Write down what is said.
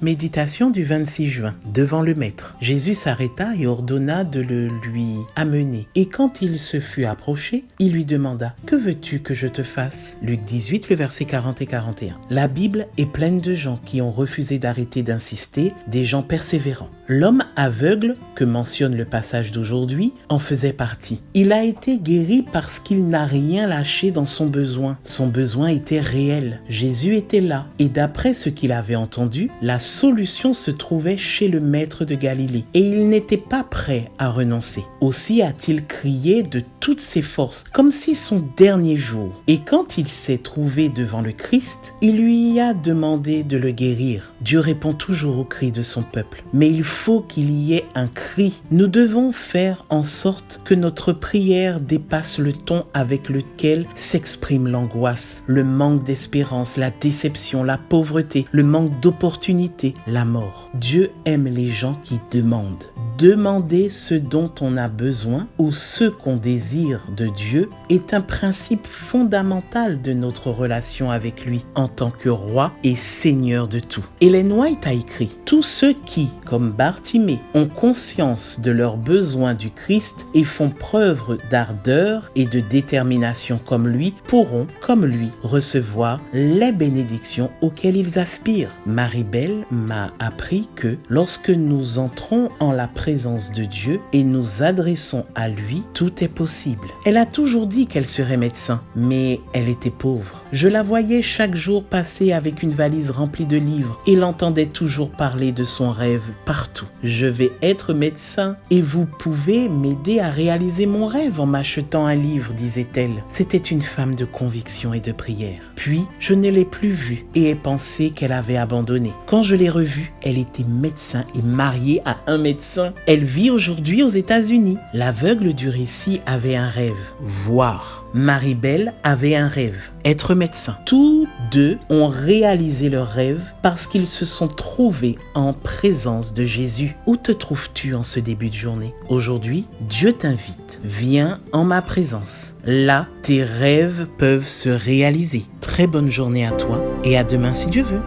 Méditation du 26 juin. Devant le Maître, Jésus s'arrêta et ordonna de le lui amener. Et quand il se fut approché, il lui demanda « Que veux-tu que je te fasse ?» Luc 18, le verset 40 et 41. La Bible est pleine de gens qui ont refusé d'arrêter d'insister, des gens persévérants. L'homme aveugle, que mentionne le passage d'aujourd'hui, en faisait partie. Il a été guéri parce qu'il n'a rien lâché dans son besoin. Son besoin était réel. Jésus était là. Et d'après ce qu'il avait entendu, la solution se trouvait chez le Maître de Galilée. Et il n'était pas prêt à renoncer. Aussi a-t-il crié de toutes ses forces, comme si son dernier jour. Et quand il s'est trouvé devant le Christ, il lui a demandé de le guérir. Dieu répond toujours aux cris de son peuple. Mais il faut qu'il y ait un cri. Nous devons faire en sorte que notre prière dépasse le ton avec lequel s'exprime l'angoisse, le manque d'espérance, la déception, la pauvreté, le manque d'opportunité, la mort. Dieu aime les gens qui demandent. Demander ce dont on a besoin ou ce qu'on désire de Dieu est un principe fondamental de notre relation avec lui en tant que roi et seigneur de tout. Ellen White a écrit « Tous ceux qui, comme Bartimée, ont conscience de leurs besoins du Christ et font preuve d'ardeur et de détermination comme lui, pourront, comme lui, recevoir les bénédictions auxquelles ils aspirent. » Marie-Belle m'a appris que lorsque nous entrons en la présence de Dieu et nous adressons à lui, tout est possible. Elle a toujours dit qu'elle serait médecin, mais elle était pauvre. Je la voyais chaque jour passer avec une valise remplie de livres et l'entendais toujours parler de son rêve partout. Je vais être médecin et vous pouvez m'aider à réaliser mon rêve en m'achetant un livre, disait-elle. C'était une femme de conviction et de prière. Puis, je ne l'ai plus vue et ai pensé qu'elle avait abandonné. Quand je l'ai revue, elle était médecin et mariée à un médecin. Elle vit aujourd'hui aux États-Unis. L'aveugle du récit avait un rêve, voir. Marie-Belle avait un rêve, être médecin. Tous deux ont réalisé leur rêve parce qu'ils se sont trouvés en présence de Jésus. Où te trouves-tu en ce début de journée? Aujourd'hui, Dieu t'invite. Viens en ma présence. Là, tes rêves peuvent se réaliser. Très bonne journée à toi et à demain si Dieu veut.